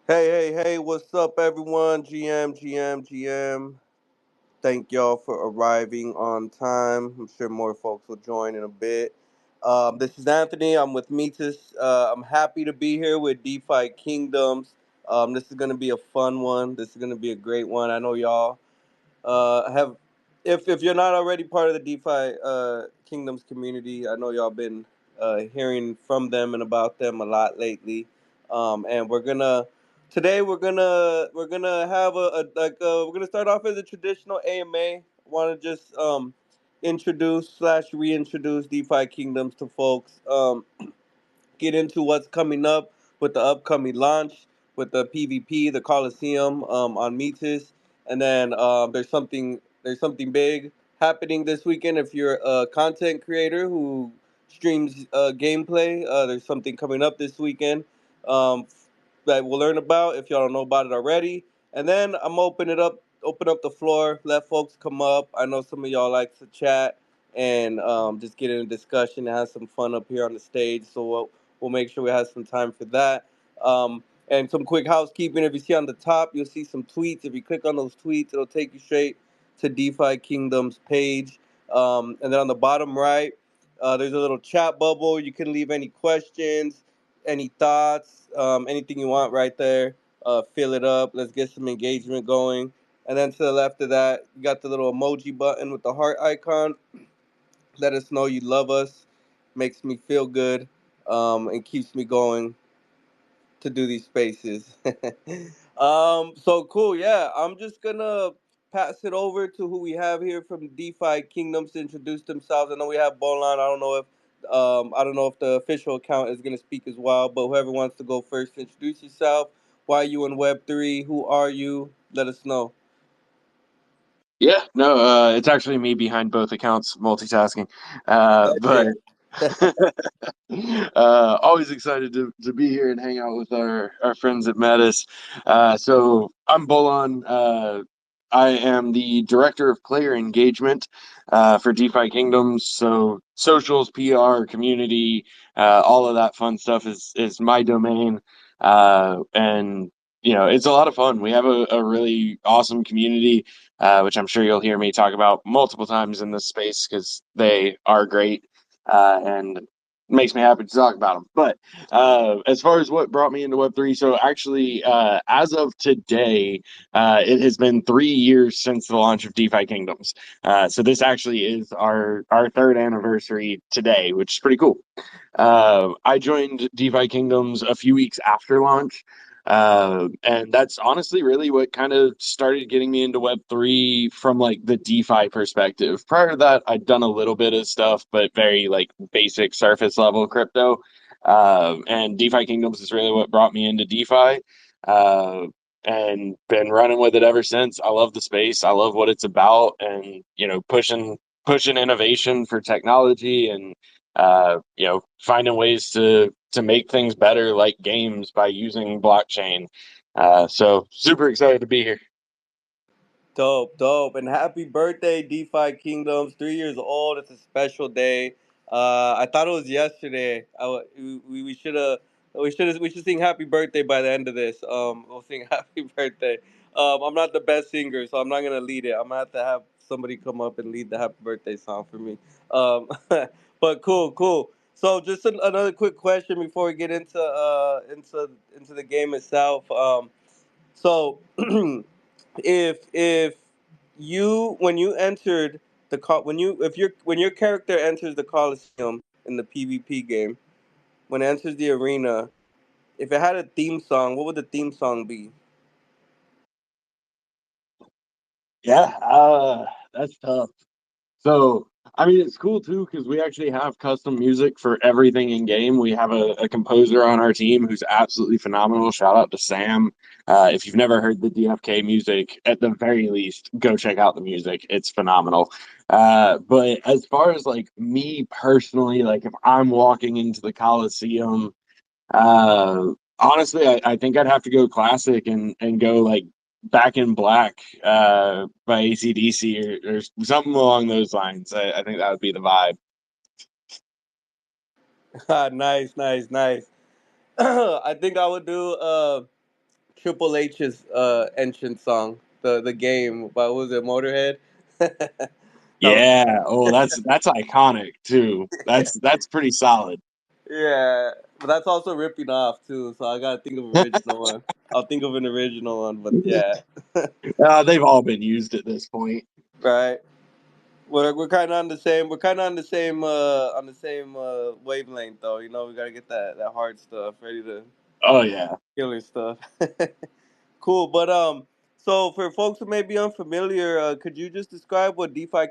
Hey, what's up, everyone? GM. Thank y'all for arriving on time. I'm sure more folks will join in a bit. This is Anthony. I'm with Metis. I'm happy to be here with DeFi Kingdoms. This is going to be a fun one. This is going to be a great one. I know y'all have if you're not already part of the DeFi Kingdoms community, I know y'all been hearing from them and about them a lot lately. And we're gonna have we're gonna start off as a traditional AMA. Want to just introduce slash reintroduce DeFi Kingdoms to folks. Get into what's coming up with the upcoming launch with the PvP, the Coliseum on Metis, and then there's something big happening this weekend. If you're a content creator who streams gameplay, there's something coming up this weekend um, that we'll learn about if y'all don't know about it already. And then open up the floor, let folks come up. I know some of y'all like to chat and just get in a discussion and have some fun up here on the stage. So we'll make sure we have some time for that. And some quick housekeeping. If you see on the top, you'll see some tweets. If you click on those tweets, it'll take you straight to DeFi Kingdom's page. And then on the bottom right, there's a little chat bubble. You can leave any questions, any thoughts, anything you want right there. Fill it up. Let's get some engagement going. And then to the left of that, you got the little emoji button with the heart icon. Let us know you love us. Makes me feel good, and keeps me going to do these spaces. So cool. Yeah, I'm just gonna pass it over to who we have here from DeFi Kingdoms to introduce themselves. I know we have Bolan. I don't know if the official account is gonna speak as well, but whoever wants to go first, introduce yourself. Why are you in Web3? Who are you? Let us know. Yeah, no, it's actually me behind both accounts, multitasking. But Gotcha. always excited to be here and hang out with our friends at Metis. So I'm Bolon. I am the director of player engagement for DeFi Kingdoms. So socials, PR, community, all of that fun stuff is my domain. And it's a lot of fun. We have a really awesome community, which I'm sure you'll hear me talk about multiple times in this space because they are great, and makes me happy to talk about them. But as far as what brought me into Web3, so actually, as of today, it has been 3 years since the launch of DeFi Kingdoms. So this actually is our third anniversary today, which is pretty cool. I joined DeFi Kingdoms a few weeks after launch. And that's honestly really what kind of started getting me into Web3 from like the DeFi perspective. Prior to that, I'd done a little bit of stuff, but very like basic surface level crypto. And DeFi Kingdoms is really what brought me into DeFi. Uh, and been running with it ever since. I love the space. I love what it's about, and pushing innovation for technology, and finding ways to make things better, like games, by using blockchain. So super excited to be here. Dope. And happy birthday, DeFi Kingdoms. 3 years old. It's a special day. I thought it was yesterday. We should sing happy birthday by the end of this. We'll sing happy birthday. I'm not the best singer, so I'm not gonna lead it. I'm gonna have to have somebody come up and lead the happy birthday song for me. But cool. So just another quick question before we get into the game itself. So if you when you entered the when you if your when your character enters the Coliseum in the PvP game, when it enters the arena, if it had a theme song, what would the theme song be? Yeah, that's tough. So, I mean, it's cool too because we actually have custom music for everything in game. We have a composer on our team who's absolutely phenomenal. Shout out to Sam. If you've never heard the DFK music, at the very least, go check out the music. It's phenomenal. But as far as like me personally, like if I'm walking into the Coliseum, honestly, I think I'd have to go classic and go like Back in Black by AC/DC, or something along those lines. I think that would be the vibe. Nice. I think I would do Triple H's entrance song, the game. But what was it, Motorhead? That was Yeah. Oh, that's iconic too. That's pretty solid. yeah, but that's also ripping off too. So I gotta think of an original one. I'll think of an original one, but yeah, They've all been used at this point. right. We're kind of on the same. We're kind of on the same wavelength though. You know, we gotta get that hard stuff ready to Oh yeah. killer stuff. Cool, but so for folks who may be unfamiliar, could you just describe what DeFi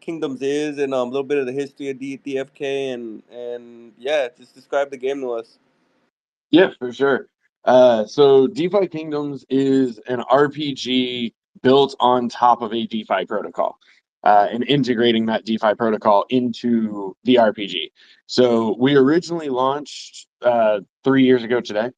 Kingdoms is and a little bit of the history of DFK and yeah, just describe the game to us. Yeah, for sure. So DeFi Kingdoms is an RPG built on top of a DeFi protocol, and integrating that DeFi protocol into the RPG. So we originally launched 3 years ago today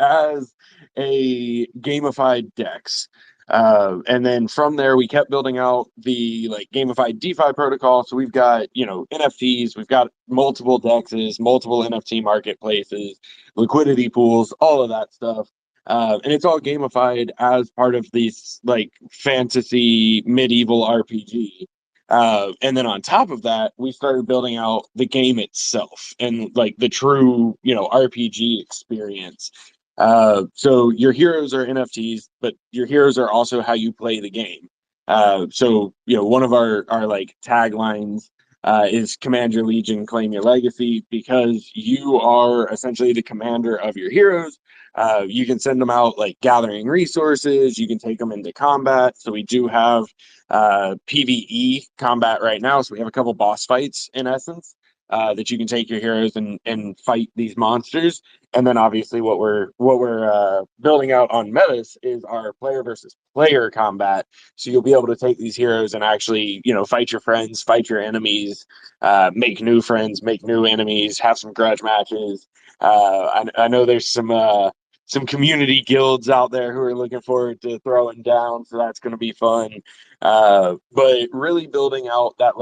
as a gamified DEX. And then from there, we kept building out the like gamified DeFi protocol. So we've got, NFTs, we've got multiple DEXs, multiple NFT marketplaces, liquidity pools, all of that stuff. And it's all gamified as part of these like fantasy medieval RPG. And then on top of that, we started building out the game itself and like the true, RPG experience. So your heroes are NFTs, but your heroes are also how you play the game. So one of our like taglines is Command Your Legion, Claim Your Legacy, because you are essentially the commander of your heroes. You can send them out like gathering resources. You can take them into combat. So we do have PvE combat right now. So we have a couple boss fights in essence. That you can take your heroes and fight these monsters, and then obviously what we're building out on Metis is our player versus player combat. So you'll be able to take these heroes and actually, fight your friends, fight your enemies, make new friends, make new enemies, have some grudge matches. I know there's some community guilds out there who are looking forward to throwing down, so that's going to be fun. But really building out that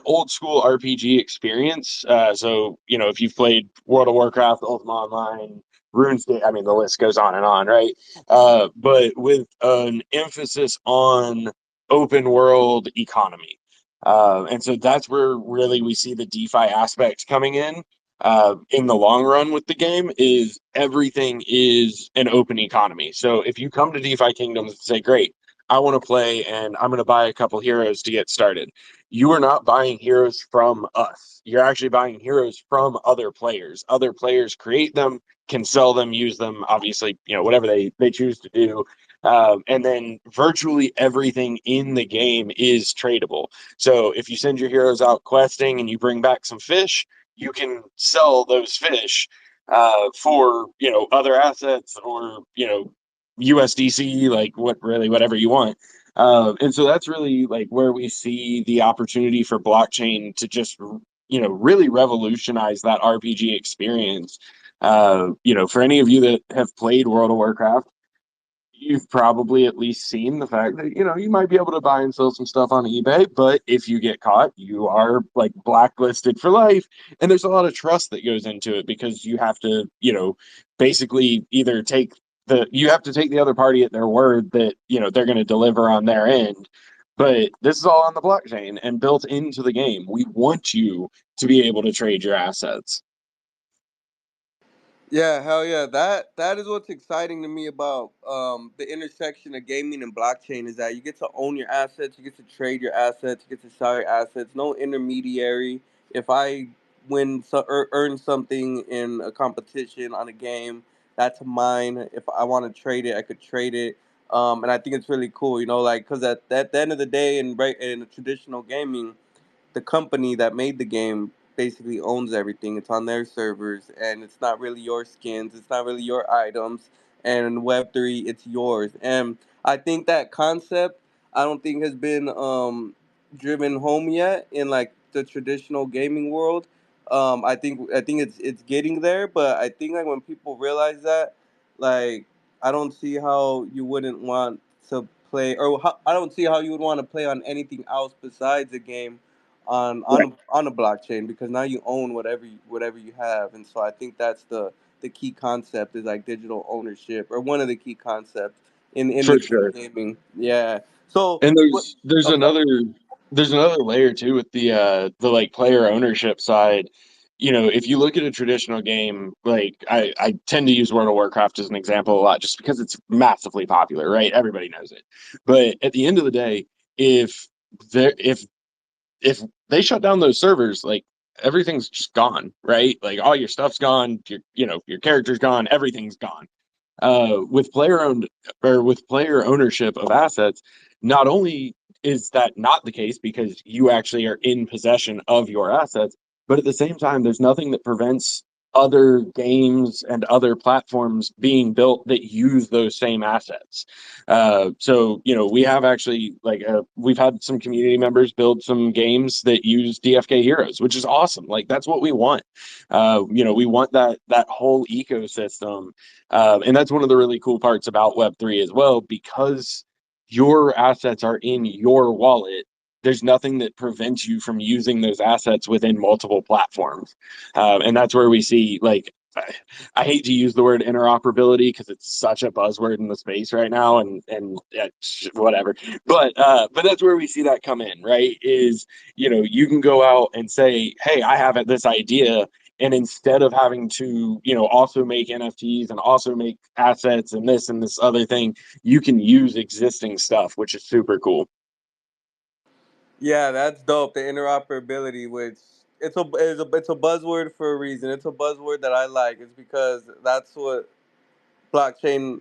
old school RPG experience. So, if you've played World of Warcraft, Ultima Online, RuneScape, I mean, the list goes on and on, right? But with an emphasis on open world economy. And so that's where really we see the DeFi aspect coming in the long run with the game is everything is an open economy. So if you come to DeFi Kingdoms and say, great, I want to play and I'm going to buy a couple heroes to get started, you are not buying heroes from us. You're actually buying heroes from other players. Other players create them, can sell them, use them, obviously, whatever they choose to do. And then virtually everything in the game is tradable. So if you send your heroes out questing and you bring back some fish, you can sell those fish for other assets or USDC, like whatever you want. And so that's really like where we see the opportunity for blockchain to just really revolutionize that RPG experience. For any of you that have played World of Warcraft, you've probably at least seen the fact that you might be able to buy and sell some stuff on eBay, but if you get caught, you are like blacklisted for life. And there's a lot of trust that goes into it because you have to basically either take you have to take the other party at their word that they're going to deliver on their end. But this is all on the blockchain and built into the game. We want you to be able to trade your assets. Yeah, hell yeah. That is what's exciting to me about the intersection of gaming and blockchain is that you get to own your assets, you get to trade your assets, you get to sell your assets. No intermediary. If I earn something in a competition on a game, that's mine. If I want to trade it, I could trade it. And I think it's really cool, like because at the end of the day, in traditional gaming, the company that made the game basically owns everything. It's on their servers, and it's not really your skins. It's not really your items. And in Web3, it's yours. And I think that concept, I don't think has been driven home yet in like the traditional gaming world. I think it's getting there, but I think like when people realize that, like I don't see how you wouldn't want to play, or I don't see how you would want to play on anything else besides a game on Right. on a blockchain because now you own whatever you have, and so I think that's the key concept is like digital ownership, or one of the key concepts in For the game sure. gaming. Yeah. So And what? there's Okay. another layer too with the like player ownership side. You know, if you look at a traditional game, like I tend to use World of Warcraft as an example a lot just because it's massively popular, right? Everybody knows it. But at the end of the day, if there if they shut down those servers, like everything's just gone, right? Like all your stuff's gone, your character's gone, everything's gone. With player owned or with player ownership of assets, not only is that not the case because you actually are in possession of your assets, but at the same time, there's nothing that prevents other games and other platforms being built that use those same assets. So we have actually we've had some community members build some games that use DFK heroes, which is awesome. Like that's what we want. We want that whole ecosystem, and that's one of the really cool parts about Web3 as well, because your assets are in your wallet. There's nothing that prevents you from using those assets within multiple platforms. And that's where we see, like, I hate to use the word interoperability because it's such a buzzword in the space right now, and whatever. But that's where we see that come in, right? Is you can go out and say, hey, I have this idea, and instead of having to also make NFTs and also make assets and this other thing, you can use existing stuff, which is super cool. Yeah, that's dope. The interoperability, which it's a buzzword for a reason. It's a buzzword that I like. It's because that's what blockchain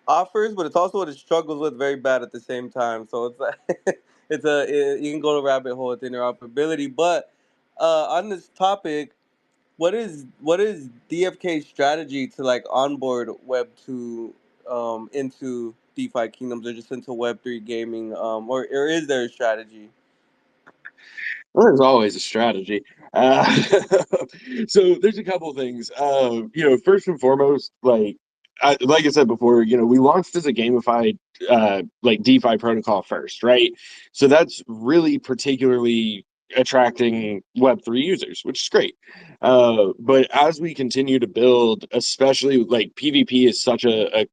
offers, but it's also what it struggles with very bad at the same time. So it's like you can go to rabbit hole with interoperability. But on this topic, what is DFK's strategy to like onboard Web 2 into DeFi kingdoms, or just into Web 3 gaming, or is there a strategy? Well, there's always a strategy. Uh, so there's a couple things. First and foremost, like I said before, we launched as a gamified like DeFi protocol first, right? So that's really particularly attracting Web3 users, which is great. But as we continue to build, especially like PvP is such a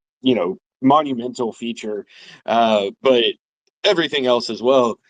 monumental feature, but everything else as well,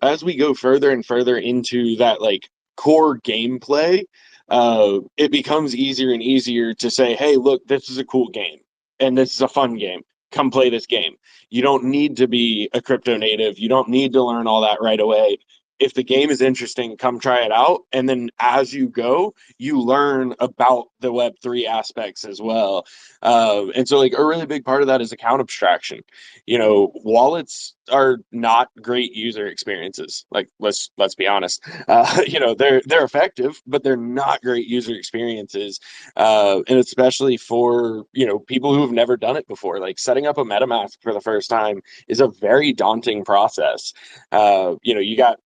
as we go further and further into that like core gameplay, it becomes easier and easier to say, hey, look, this is a cool game and this is a fun game. Come play this game. You don't need to be a crypto native. You don't need to learn all that right away. If the game is interesting, come try it out. And then as you go, you learn about the Web3 aspects as well. And so, like, a really big part of that is account abstraction. Wallets are not great user experiences. Like, let's be honest. They're effective, but they're not great user experiences. And especially for people who have never done it before. Like setting up a MetaMask for the first time is a very daunting process. You got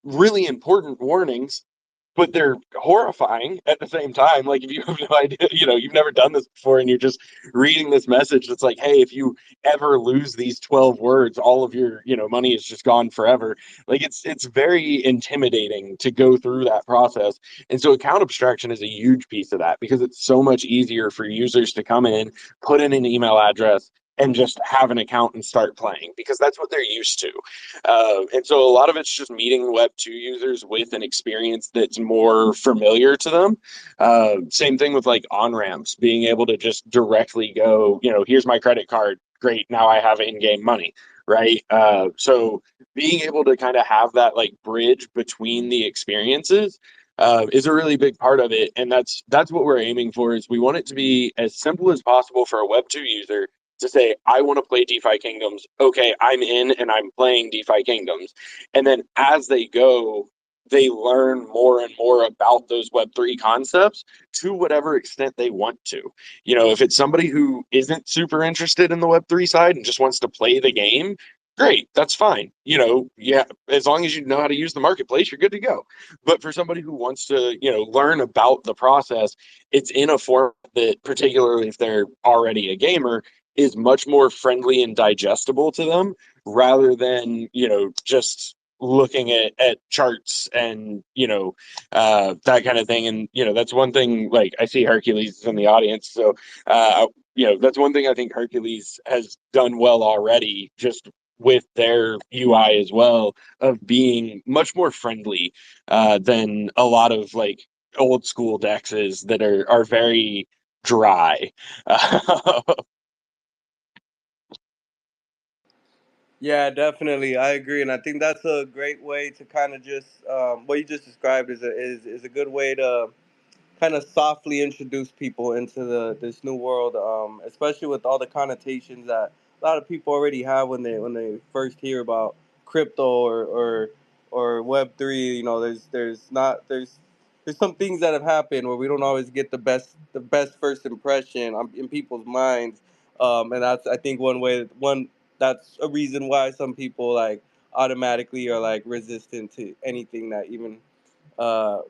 really important warnings, but they're horrifying at the same time. Like if you have no idea, you've never done this before and you're just reading this message that's like, hey, if you ever lose these 12 words, all of your, money is just gone forever. Like it's very intimidating to go through that process. And so account abstraction is a huge piece of that because it's so much easier for users to come in, put in an email address, and just have an account and start playing because that's what they're used to. And so a lot of it's just meeting Web 2 users with an experience that's more familiar to them. Same thing with like on ramps, being able to just directly go, here's my credit card. Great. Now I have in game money. Right. So being able to kind of have that like bridge between the experiences is a really big part of it. And that's what we're aiming for is we want it to be as simple as possible for a Web 2 user to say, I want to play DeFi Kingdoms. Okay, I'm in and I'm playing DeFi Kingdoms. And then as they go, they learn more and more about those Web3 concepts to whatever extent they want to. If it's somebody who isn't super interested in the Web3 side and just wants to play the game, great, that's fine. Yeah, as long as you know how to use the marketplace, you're good to go. But for somebody who wants to, learn about the process, it's in a form that, particularly if they're already a gamer, is much more friendly and digestible to them rather than just looking at charts and that kind of thing. And that's one thing. Like, I see Hercules is in the audience, so that's one thing I think Hercules has done well already, just with their UI as well, of being much more friendly than a lot of like old school dexes that are very dry. Yeah, definitely. I agree, and I think that's a great way to kind of just what you just described is a good way to kind of softly introduce people into this new world, especially with all the connotations that a lot of people already have when they first hear about crypto or Web3. You know, there's some things that have happened where we don't always get the best first impression in people's minds, and that's I think one that's a reason why some people like automatically are like resistant to anything that even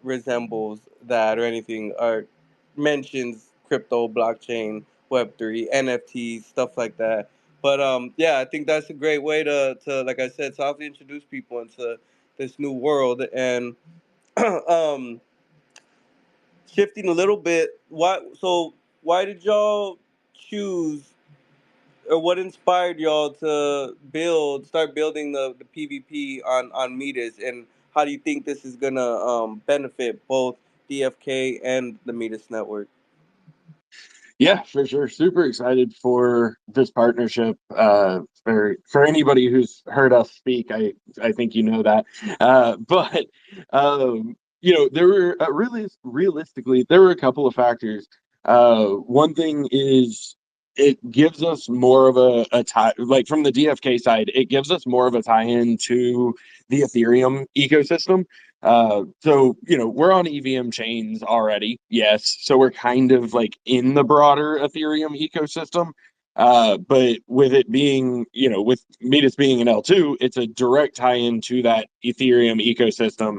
resembles that or anything or mentions crypto, blockchain, Web3, NFTs, stuff like that. But yeah, I think that's a great way to like I said, softly introduce people into this new world. And um, shifting a little bit, why did y'all choose or what inspired y'all to start building the PvP on Metis, and how do you think this is gonna benefit both DFK and the Metis network? Yeah, for sure. Super excited for this partnership. For anybody who's heard us speak, I think you know that. But there were really realistically there were a couple of factors. One thing is it gives us more of a tie, like from the DFK side, it gives us more of a tie-in to the Ethereum ecosystem. We're on EVM chains already, yes. So we're kind of like in the broader Ethereum ecosystem. But with it being, with Metis being an L2, it's a direct tie-in to that Ethereum ecosystem,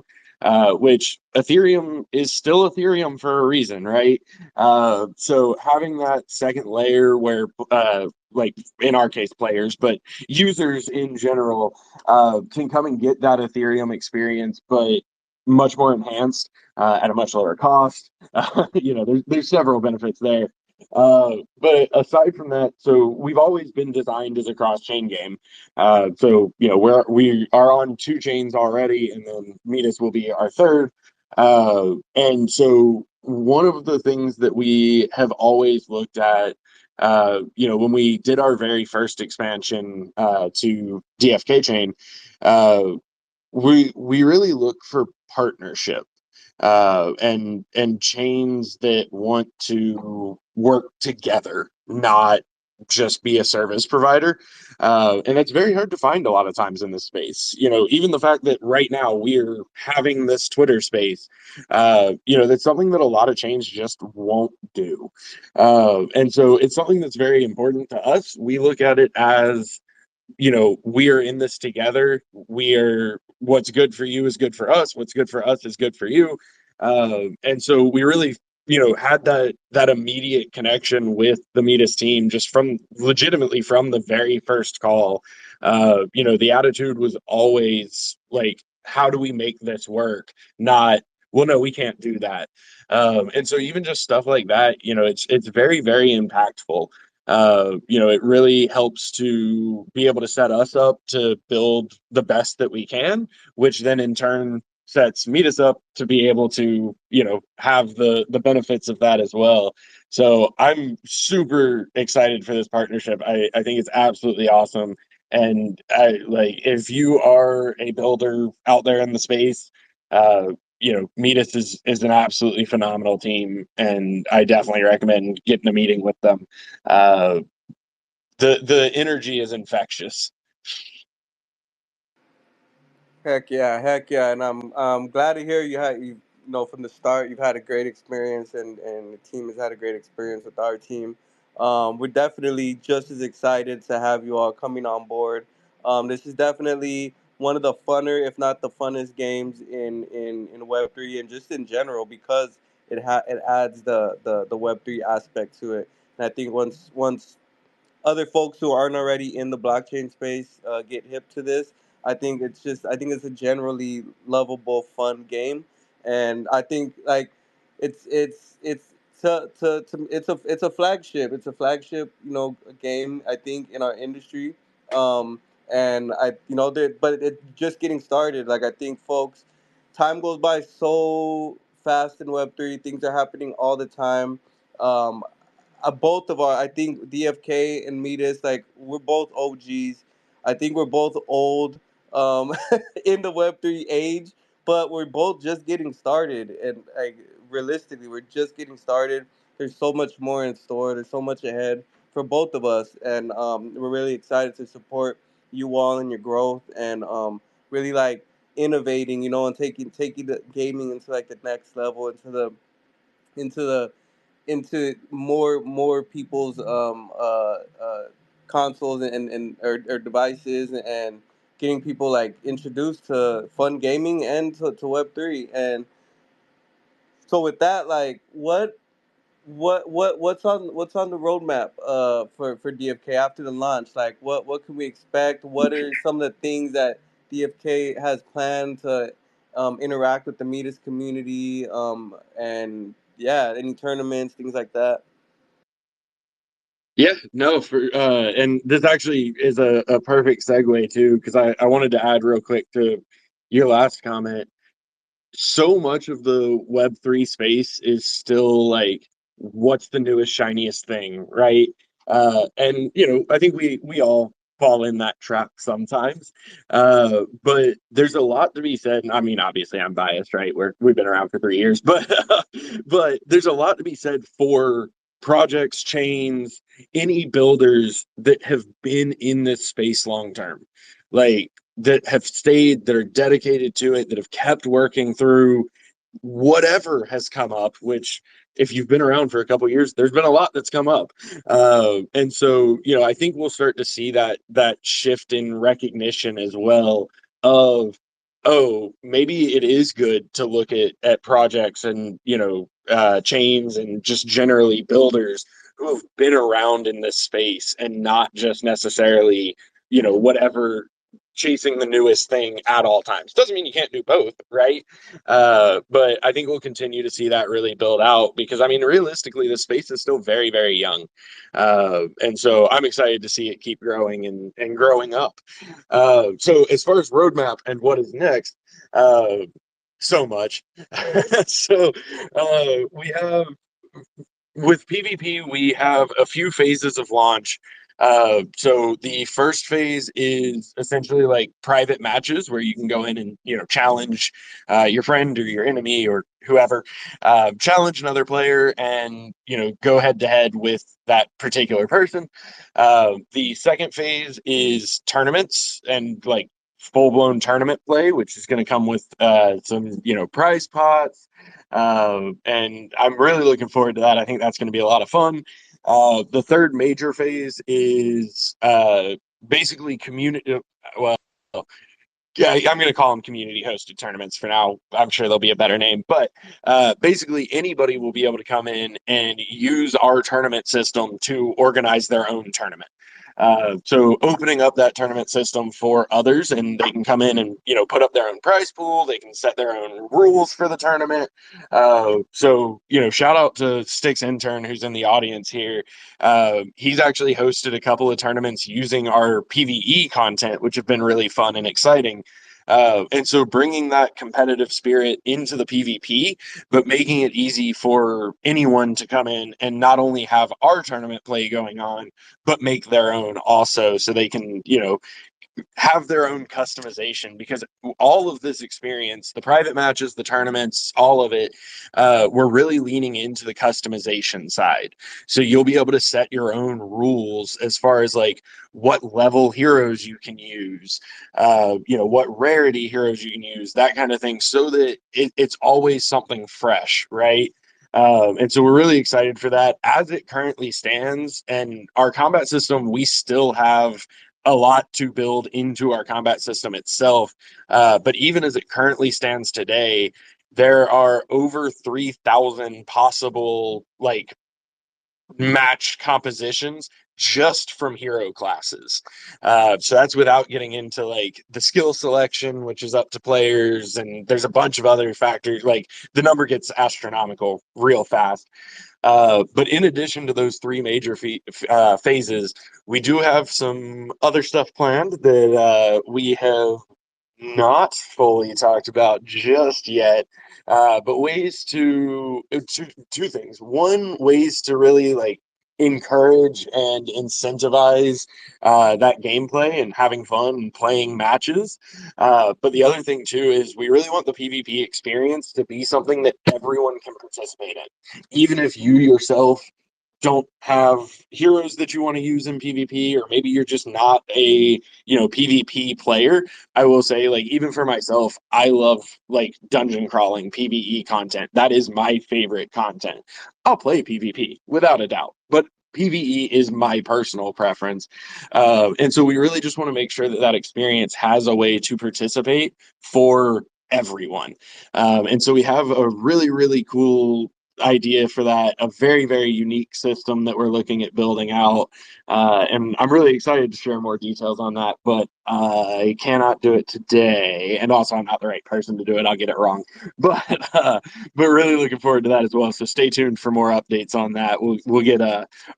which Ethereum is still Ethereum for a reason, right? So having that second layer where, like in our case, players, but users in general, can come and get that Ethereum experience, but much more enhanced at a much lower cost. There's several benefits there. But aside from that, so we've always been designed as a cross-chain game. We are on two chains already, and then Metis will be our third. And so one of the things that we have always looked at, when we did our very first expansion to DFK chain, uh, we really look for partnership and chains that want to work together, not just be a service provider. And that's very hard to find a lot of times in this space. Even the fact that right now we're having this Twitter space, that's something that a lot of chains just won't do. And so it's something that's very important to us. We look at it as, we are in this together. What's good for you is good for us. What's good for us is good for you. And so we really, had that immediate connection with the Metis team just from legitimately from the very first call. The attitude was always like, how do we make this work? Not, well, no, we can't do that. And so even just stuff like that, it's very, very impactful. It really helps to be able to set us up to build the best that we can, which then in turn sets Metis up to be able to, have the benefits of that as well. So I'm super excited for this partnership. I think it's absolutely awesome. And if you are a builder out there in the space, uh, Metis is an absolutely phenomenal team, and I definitely recommend getting a meeting with them. Uh, the energy is infectious. Heck yeah, and I'm glad to hear you know from the start you've had a great experience, and the team has had a great experience with our team. We're definitely just as excited to have you all coming on board. This is definitely one of the funner, if not the funnest games in Web3 and just in general because it adds the Web3 aspect to it. And I think once other folks who aren't already in the blockchain space get hip to this, I think it's a generally lovable, fun game, and I think like it's it's a flagship. It's a flagship, game. I think in our industry, um, and but it's just getting started. Like I think folks, time goes by so fast in Web3. Things are happening all the time. Um, both of our, I think DFK and Metis, like we're both OGs. I think we're both old, um, in the Web3 age, but we're both just getting started. And like realistically, we're just getting started. There's so much more in store. There's so much ahead for both of us, and we're really excited to support you all in your growth and really like innovating, and taking the gaming into like the next level, into the into more people's consoles and or devices, and getting people like introduced to fun gaming and to Web3. And so with that, like what's on the roadmap for DFK after the launch? Like what can we expect? What are some of the things that DFK has planned to interact with the Metis community, and yeah, any tournaments, things like that? Yeah, no, and this actually is a perfect segue too, because I wanted to add real quick to your last comment. So much of the Web3 space is still like, what's the newest, shiniest thing, right? And I think we all fall in that trap sometimes. But there's a lot to be said. And I mean, obviously, I'm biased, right? We've been around for 3 years, but but there's a lot to be said for projects, chains, any builders that have been in this space long term. Like, that have stayed, that are dedicated to it, that have kept working through whatever has come up, which if you've been around for a couple of years, there's been a lot that's come up. And so, I think we'll start to see that shift in recognition as well of, oh, maybe it is good to look at projects and, chains and just generally builders who have been around in this space and not just necessarily, whatever, chasing the newest thing at all times. Doesn't mean you can't do both, right? But I think we'll continue to see that really build out, because I mean, realistically, the space is still very, very young. And so I'm excited to see it keep growing and growing up. So as far as roadmap and what is next, uh, so much. So we have, with PvP, we have a few phases of launch. So the first phase is essentially like private matches where you can go in and challenge your friend or your enemy or whoever, challenge another player and go head to head with that particular person. The second phase is tournaments and like full blown tournament play, which is going to come with some prize pots, and I'm really looking forward to that. I think that's going to be a lot of fun. The third major phase is basically community. Well, yeah, I'm going to call them community hosted tournaments for now. I'm sure there'll be a better name, but basically anybody will be able to come in and use our tournament system to organize their own tournament. So opening up that tournament system for others, and they can come in and put up their own prize pool. They can set their own rules for the tournament. So shout out to Sticks intern who's in the audience here. He's actually hosted a couple of tournaments using our PVE content, which have been really fun and exciting. And so bringing that competitive spirit into the PvP, but making it easy for anyone to come in and not only have our tournament play going on, but make their own also, so they can, have their own customization, because all of this experience, the private matches, the tournaments, all of it, we're really leaning into the customization side. So you'll be able to set your own rules as far as like what level heroes you can use, what rarity heroes you can use, that kind of thing, so that it's always something fresh, right? And so we're really excited for that. As it currently stands, and our combat system, we still have a lot to build into our combat system itself. But even as it currently stands today, there are over 3,000 possible like match compositions just from hero classes. So that's without getting into like the skill selection, which is up to players, and there's a bunch of other factors. Like the number gets astronomical real fast. But in addition to those three major phases, we do have some other stuff planned that we have not fully talked about just yet. But ways to two things. One, ways to really like encourage and incentivize that gameplay and having fun and playing matches. But the other thing too is we really want the PvP experience to be something that everyone can participate in, even if you yourself don't have heroes that you want to use in PvP, or maybe you're just not a PvP player. I will say, like, even for myself, I love like dungeon crawling PvE content. That is my favorite content. I'll play PvP without a doubt, but PvE is my personal preference. And so we really just want to make sure that that experience has a way to participate for everyone. And so we have a really, really cool idea for that, a very, very unique system that we're looking at building out. And I'm really excited to share more details on that, but I cannot do it today. And also, I'm not the right person to do it. I'll get it wrong. But but really looking forward to that as well. So stay tuned for more updates on that. We'll get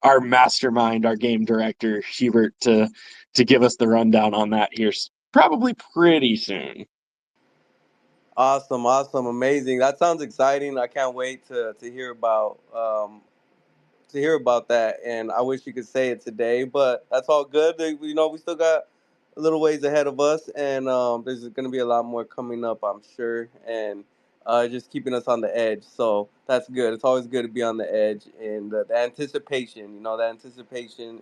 our mastermind, our game director Hubert, to give us the rundown on that here probably pretty soon. Awesome, awesome, amazing. That sounds exciting. I can't wait to hear about that. And I wish you could say it today, but that's all good. We still got a little ways ahead of us, and there's going to be a lot more coming up, I'm sure, and just keeping us on the edge. So that's good. It's always good to be on the edge, and the anticipation. The anticipation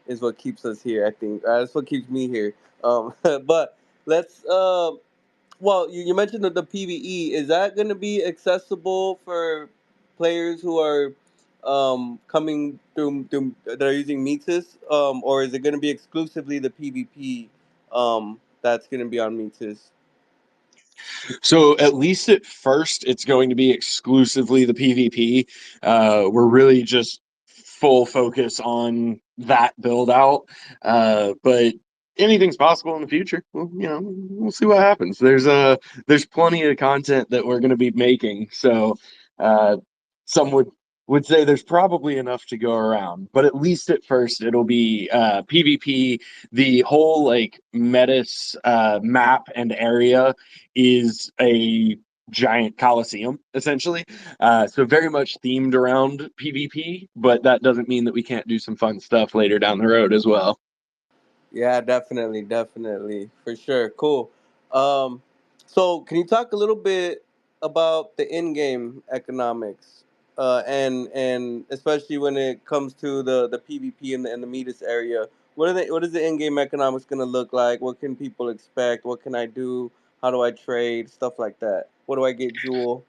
is what keeps us here. I think that's what keeps me here. But let's. Well, you mentioned that the PVE, is that going to be accessible for players who are coming through that are using Metis, or is it going to be exclusively the PvP that's going to be on Metis? So at least at first, it's going to be exclusively the PvP. We're really just full focus on that build out. But anything's possible in the future. Well, we'll see what happens. There's plenty of content that we're going to be making. So uh, some would say there's probably enough to go around. But at least at first, it'll be PvP. The whole like Metis map and area is a giant coliseum essentially, so very much themed around PvP, but that doesn't mean that we can't do some fun stuff later down the road as well. Yeah, definitely, definitely, for sure. Cool. Um, so, can you talk a little bit about the in-game economics, and especially when it comes to the PvP and the Metis area? What is the in-game economics going to look like? What can people expect? What can I do? How do I trade? Stuff like that. What do I get, Jewel?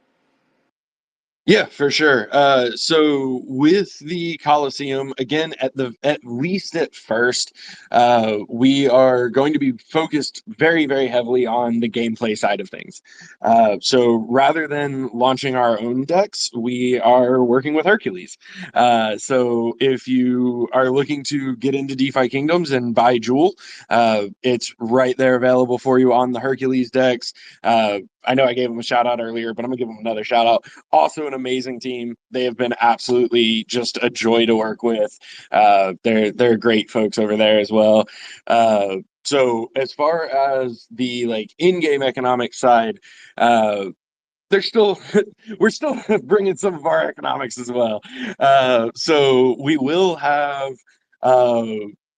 Yeah, for sure. So with the Coliseum, again, at least at first, we are going to be focused very, very heavily on the gameplay side of things. So rather than launching our own decks, we are working with Hercules. So if you are looking to get into DeFi Kingdoms and buy Jewel, it's right there available for you on the Hercules decks. I know I gave them a shout out earlier, but I'm gonna give them another shout out. Also, an amazing team. They have been absolutely just a joy to work with. They're great folks over there as well. So as far as the like in-game economic side, they're still we're still bringing some of our economics as well. So we will have uh,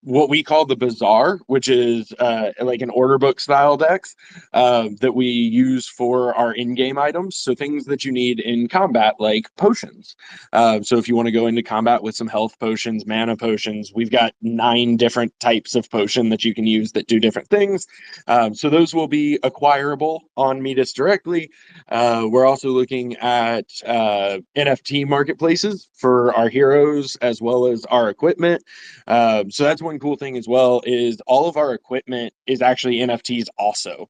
what we call the bazaar, which is like an order book style decks that we use for our in-game items. So things that you need in combat, like potions. So if you want to go into combat with some health potions, mana potions, we've got 9 different types of potion that you can use that do different things. So those will be acquirable on Metis directly. We're also looking at NFT marketplaces for our heroes as well as our equipment. So that's one cool thing as well is all of our equipment is actually NFTs also.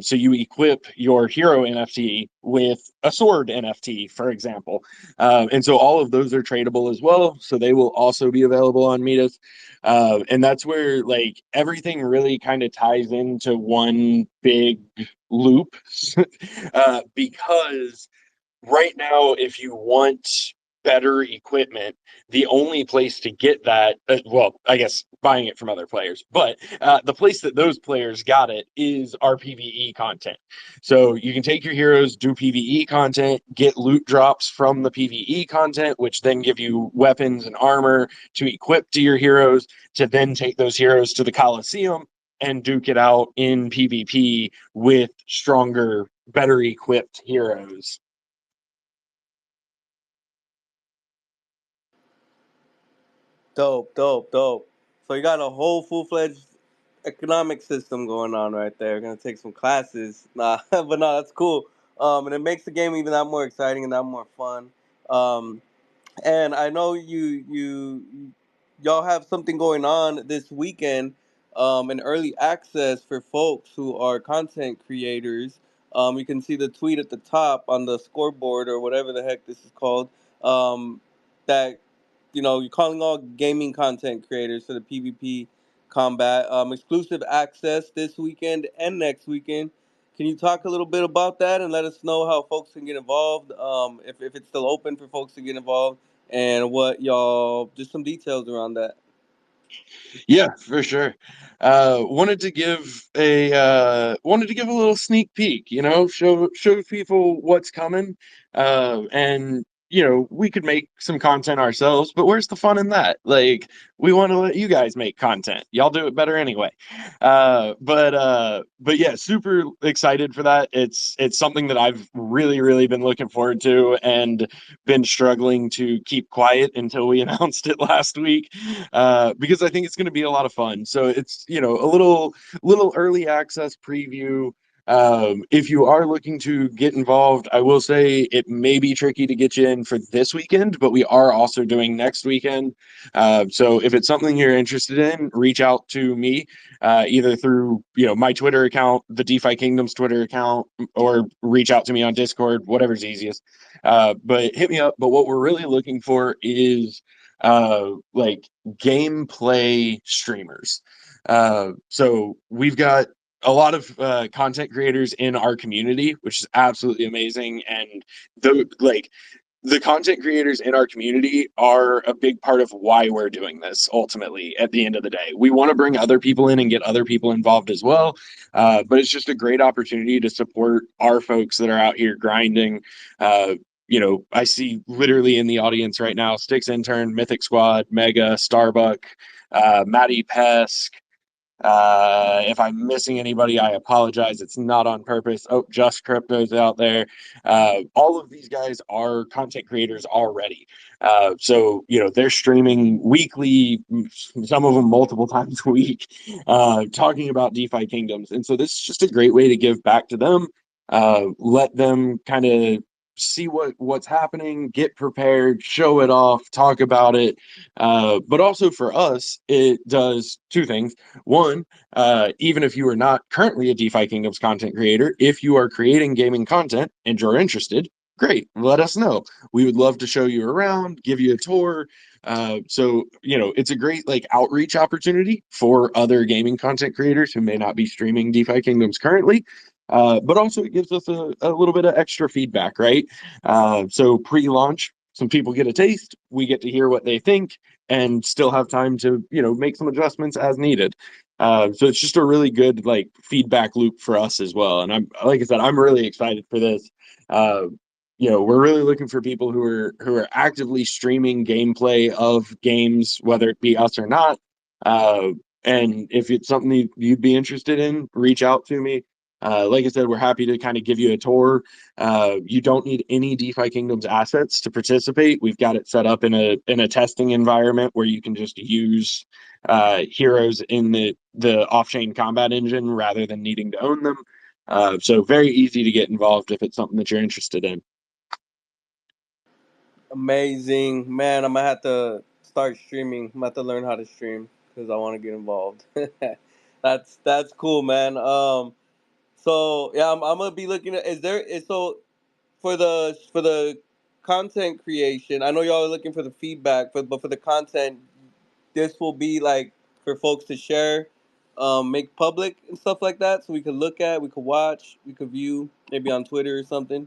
So you equip your hero NFT with a sword NFT, for example. And so all of those are tradable as well. So they will also be available on Metis. And that's where like everything really kind of ties into one big loop. Because right now, if you want better equipment, the only place to get that, well, I guess buying it from other players, but the place that those players got it is our PvE content. So you can take your heroes, do PvE content, get loot drops from the PvE content, which then give you weapons and armor to equip to your heroes, to then take those heroes to the Coliseum and duke it out in PvP with stronger, better equipped heroes. Dope, dope, dope. So you got a whole full-fledged economic system going on right there. Gonna take some classes. Nah, but no, that's cool. And it makes the game even that more exciting and that more fun. Um, and I know y'all have something going on this weekend, in early access for folks who are content creators. You can see the tweet at the top on the scoreboard or whatever the heck this is called. That you're calling all gaming content creators for the PvP combat. Exclusive access this weekend and next weekend. Can you talk a little bit about that and let us know how folks can get involved? If it's still open for folks to get involved, and what y'all, just some details around that. Yeah, for sure. Wanted to give a little sneak peek, show people what's coming. And we could make some content ourselves, but where's the fun in that? Like, we want to let you guys make content. Y'all do it better anyway. But yeah, super excited for that. It's something that I've really, really been looking forward to and been struggling to keep quiet until we announced it last week, because I think it's going to be a lot of fun. So it's a little early access preview. If you are looking to get involved, I will say it may be tricky to get you in for this weekend, but we are also doing next weekend. So if it's something you're interested in, reach out to me, either through my Twitter account, the DeFi Kingdoms Twitter account, or reach out to me on Discord, whatever's easiest. But hit me up. But what we're really looking for is like gameplay streamers. So we've got a lot of content creators in our community, which is absolutely amazing. And the content creators in our community are a big part of why we're doing this. Ultimately, at the end of the day, we want to bring other people in and get other people involved as well. But it's just a great opportunity to support our folks that are out here grinding. I see literally in the audience right now Sticks Intern, Mythic Squad, Mega, Starbuck, Matty Pesk. If I'm missing anybody, I apologize. It's not on purpose. Oh, Just Crypto's out there. All of these guys are content creators already. So they're streaming weekly, some of them multiple times a week, talking about DeFi Kingdoms. And so this is just a great way to give back to them, let them kind of see what's happening, get prepared, show it off, talk about it. But also for us, it does two things. One, even if you are not currently a DeFi Kingdoms content creator, if you are creating gaming content and you're interested, great, let us know. We would love to show you around, give you a tour. So it's a great like outreach opportunity for other gaming content creators who may not be streaming DeFi Kingdoms currently. But also it gives us a little bit of extra feedback, right? So pre-launch, some people get a taste, we get to hear what they think, and still have time to make some adjustments as needed. So it's just a really good like feedback loop for us as well. And I'm like I said, I'm really excited for this. Uh, we're really looking for people who are actively streaming gameplay of games, whether it be us or not. Uh, and if it's something you'd be interested in, reach out to me. Like I said, we're happy to kind of give you a tour. You don't need any DeFi Kingdoms assets to participate. We've got it set up in a testing environment where you can just use heroes in the off-chain combat engine rather than needing to own them. So very easy to get involved if it's something that you're interested in. Amazing, man. I'm gonna have to start streaming. I'm gonna have to learn how to stream because I want to get involved. That's cool, man. So yeah, I'm gonna be looking at. So for the content creation? I know y'all are looking for the feedback, but for the content, this will be like for folks to share, make public and stuff like that, so we could look at, we could watch, we could view, maybe on Twitter or something.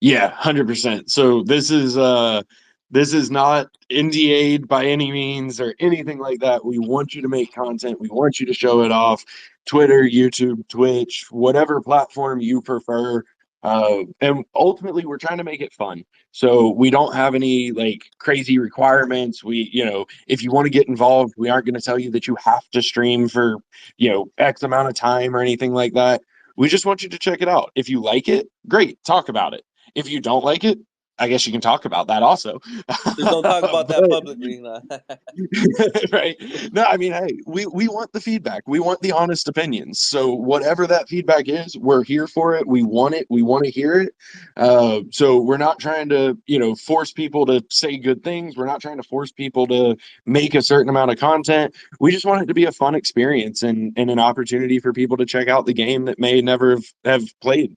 Yeah, 100%. So this is not NDA'd by any means or anything like that. We want you to make content. We want you to show it off. Twitter, YouTube, Twitch, whatever platform you prefer. And ultimately we're trying to make it fun. So we don't have any like crazy requirements. If you want to get involved, we aren't going to tell you that you have to stream for, X amount of time or anything like that. We just want you to check it out. If you like it, great, talk about it. If you don't like it, I guess you can talk about that also. Just don't talk about that But publicly. Nah. right. No, I mean, hey, we want the feedback. We want the honest opinions. So whatever that feedback is, we're here for it. We want it. We want to hear it. So we're not trying to, force people to say good things. We're not trying to force people to make a certain amount of content. We just want it to be a fun experience and an opportunity for people to check out the game that may never have played.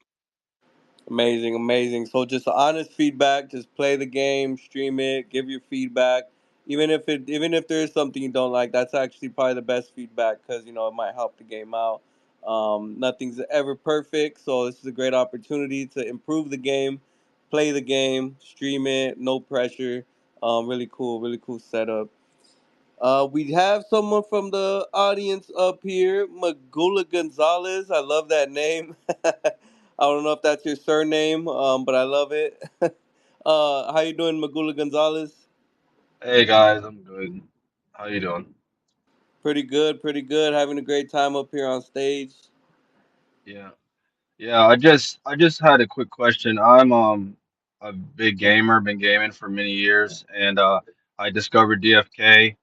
Amazing, amazing. So just honest feedback. Just play the game, stream it, give your feedback. Even if there is something you don't like, that's actually probably the best feedback because it might help the game out. Nothing's ever perfect, so this is a great opportunity to improve the game, play the game, stream it, no pressure. Really cool setup. We have someone from the audience up here, Magula Gonzalez. I love that name. I don't know if that's your surname, but I love it. How you doing, Magula Gonzalez? Hey guys, I'm good. How you doing? Pretty good, pretty good. Having a great time up here on stage. Yeah. Yeah, I just had a quick question. I'm a big gamer, been gaming for many years, and I discovered DFK,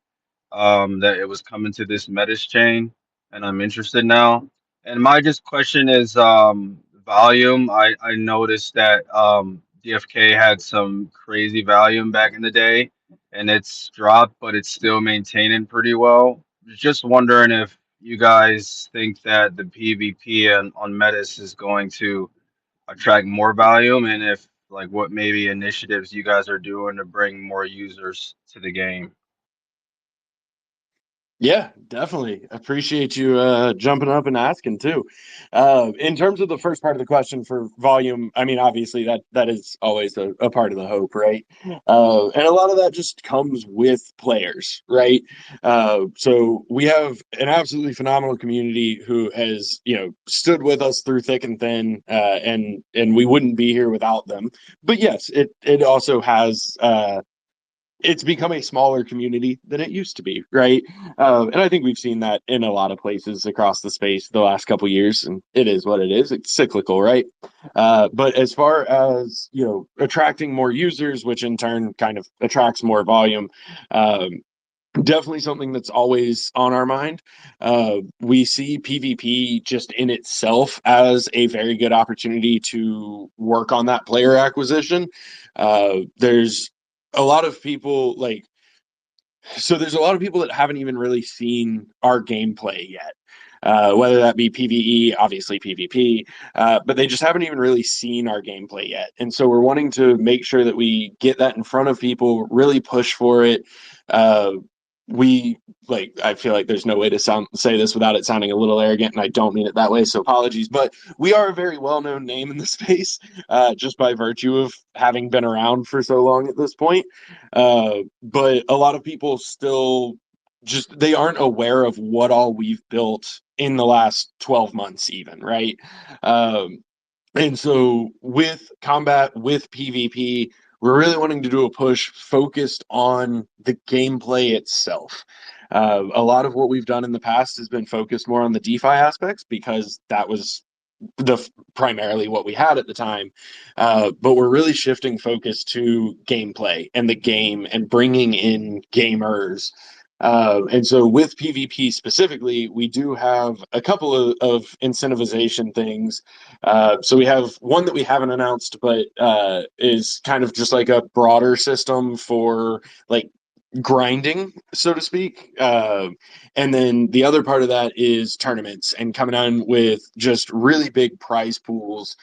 that it was coming to this Metis chain, and I'm interested now. And my just question is volume. I noticed that DFK had some crazy volume back in the day, and it's dropped, but it's still maintaining pretty well. Just wondering if you guys think that the PvP on Metis is going to attract more volume, and if like what maybe initiatives you guys are doing to bring more users to the game. Yeah, definitely. Appreciate you jumping up and asking too. In terms of the first part of the question for volume, I mean, obviously that is always a part of the hope, right? And a lot of that just comes with players, right? So we have an absolutely phenomenal community who has, stood with us through thick and thin, and we wouldn't be here without them. But yes, it also has. It's become a smaller community than it used to be, right? And I think we've seen that in a lot of places across the space the last couple years, and it is what it is. It's cyclical, right? But as far as attracting more users, which in turn kind of attracts more volume, um, definitely something that's always on our mind. We see PvP just in itself as a very good opportunity to work on that player acquisition. There's a lot of people there's a lot of people that haven't even really seen our gameplay yet. Whether that be PvE, obviously PvP, but they just haven't even really seen our gameplay yet. And so we're wanting to make sure that we get that in front of people, really push for it. Uh, we I feel like there's no way to say this without it sounding a little arrogant, and I don't mean it that way, so apologies. But we are a very well-known name in the space, just by virtue of having been around for so long at this point. But a lot of people still just they aren't aware of what all we've built in the last 12 months even, right? And so with combat, with PvP, we're really wanting to do a push focused on the gameplay itself. A lot of what we've done in the past has been focused more on the DeFi aspects because that was the primarily what we had at the time. But we're really shifting focus to gameplay and the game and bringing in gamers. And so with PvP specifically, we do have a couple of incentivization things. So we have one that we haven't announced, but is kind of just like a broader system for like grinding, so to speak. And then the other part of that is tournaments and coming on with just really big prize pools,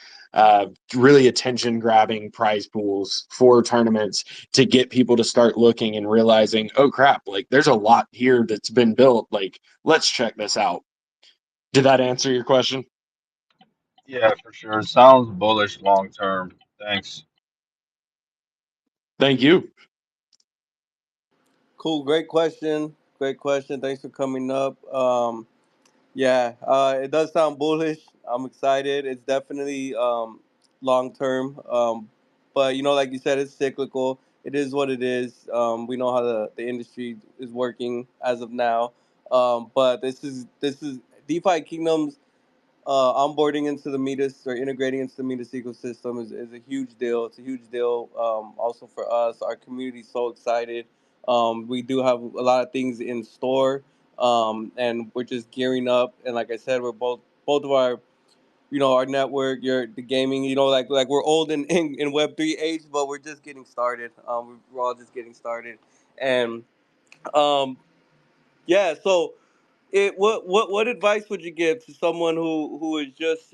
really attention grabbing prize pools for tournaments to get people to start looking and realizing, oh crap, like there's a lot here that's been built. Like, let's check this out. Did that answer your question? Yeah, for sure. Sounds bullish long term. Thanks. Thank you. Cool, great question. Great question. Thanks for coming up. Yeah, it does sound bullish. I'm excited. It's definitely long term. But like you said, it's cyclical. It is what it is. We know how the industry is working as of now. But this is DeFi Kingdoms onboarding into the Metis or integrating into the Metis ecosystem is a huge deal. It's a huge deal also for us. Our community is so excited. We do have a lot of things in store, and we're just gearing up. And like I said, we're both of our our network, the gaming. Like we're old in Web3 age, but we're just getting started. We're all just getting started, and um, yeah. So what advice would you give to someone who is just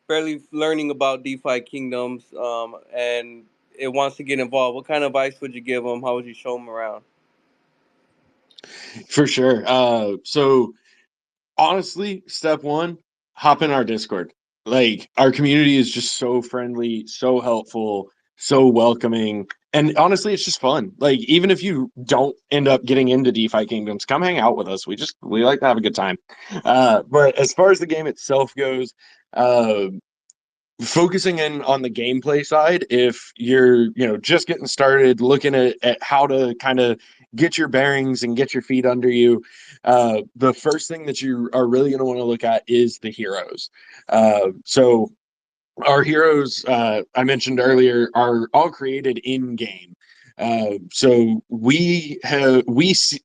barely learning about DeFi kingdoms and it wants to get involved? What kind of advice would you give them? How would you show them around? For sure. So honestly, step one, hop in our Discord. Like our community is just so friendly, so helpful, so welcoming. And honestly, it's just fun. Like even if you don't end up getting into DeFi Kingdoms, come hang out with us. We like to have a good time. But as far as the game itself goes, uh, focusing in on the gameplay side, if you're just getting started looking at how to kind of get your bearings and get your feet under you, the first thing that you are really going to want to look at is the heroes. So our heroes, I mentioned earlier, are all created in game. So we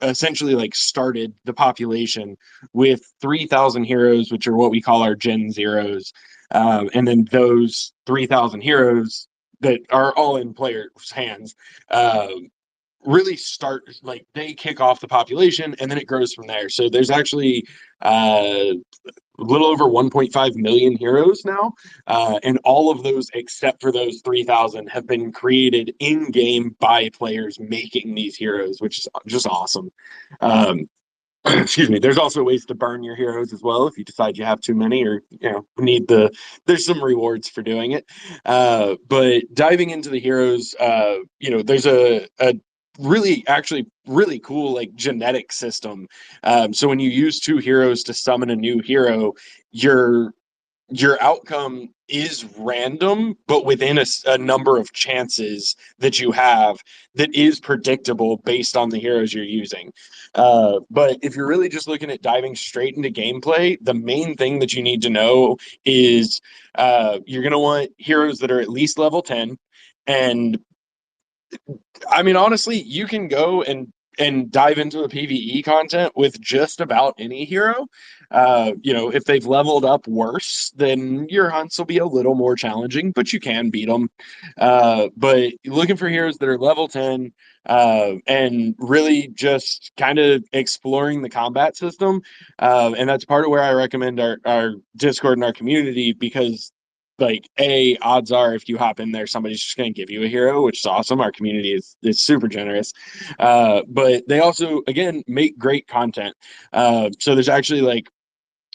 essentially like started the population with 3,000 heroes, which are what we call our Gen Zeros, and then those 3,000 heroes that are all in players' hands. Really start like they kick off the population and then it grows from there. So there's actually a little over 1.5 million heroes now, and all of those except for those 3,000 have been created in game by players making these heroes, which is just awesome. um, excuse me. There's also ways to burn your heroes as well if you decide you have too many or need the there's some rewards for doing it. But diving into the heroes, there's a really actually really cool like genetic system. So when you use two heroes to summon a new hero, your your outcome is random, but within a number of chances that you have that is predictable based on the heroes you're using. But if you're really just looking at diving straight into gameplay, the main thing that you need to know is you're going to want heroes that are at least level 10. And I mean, honestly, you can go and dive into the PvE content with just about any hero. If they've leveled up worse, then your hunts will be a little more challenging, but you can beat them. But looking for heroes that are level 10, and really just kind of exploring the combat system. And that's part of where I recommend our Discord and our community, because like odds are if you hop in there somebody's just going to give you a hero, which is awesome. Our community is super generous. But they also again make great content. So there's actually like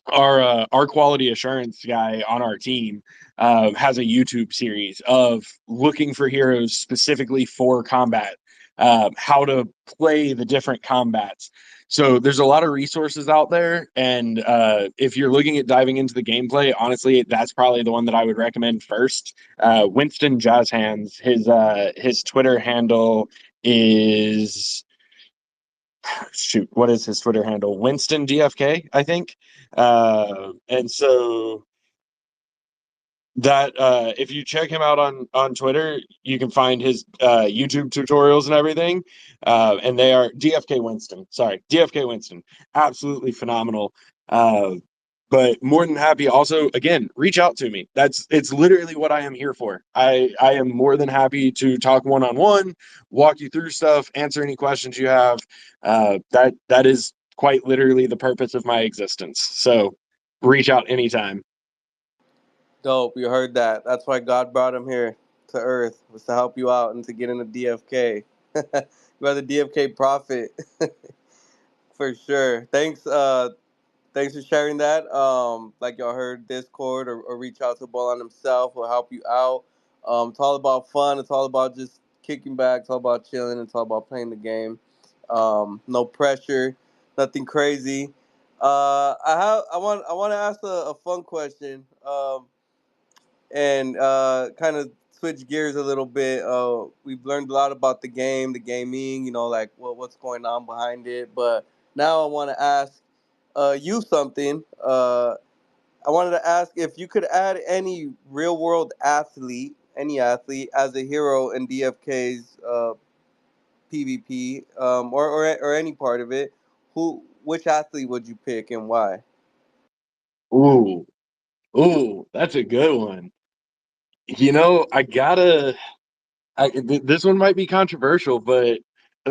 our quality assurance guy on our team has a YouTube series of looking for heroes specifically for combat, how to play the different combats. So there's a lot of resources out there, and if you're looking at diving into the gameplay, honestly, that's probably the one that I would recommend first. Winston Jazz Hands, his Twitter handle is shoot, what is his Twitter handle? Winston DFK, I think. And so that if you check him out on Twitter, you can find his YouTube tutorials and everything. And they are DFK Winston. Sorry, DFK Winston. Absolutely phenomenal. But more than happy. Also, again, reach out to me. It's literally what I am here for. I am more than happy to talk one on one, walk you through stuff, answer any questions you have. That is quite literally the purpose of my existence. So reach out anytime. Dope. You heard that. That's why God brought him here to Earth, was to help you out and to get into DFK. You are the DFK prophet for sure. Thanks for sharing that. Like y'all heard, Discord or reach out to Ball on himself. Will help you out. It's all about fun. It's all about just kicking back. It's all about chilling. It's all about playing the game. No pressure, nothing crazy. I want to ask a fun question. And kind of switch gears a little bit. We've learned a lot about the game, the gaming, like what's going on behind it. But now I want to ask you something. I wanted to ask if you could add any real world athlete, any athlete, as a hero in DFK's PvP, or any part of it. Which athlete would you pick and why? Ooh, ooh, that's a good one. I gotta. This one might be controversial, but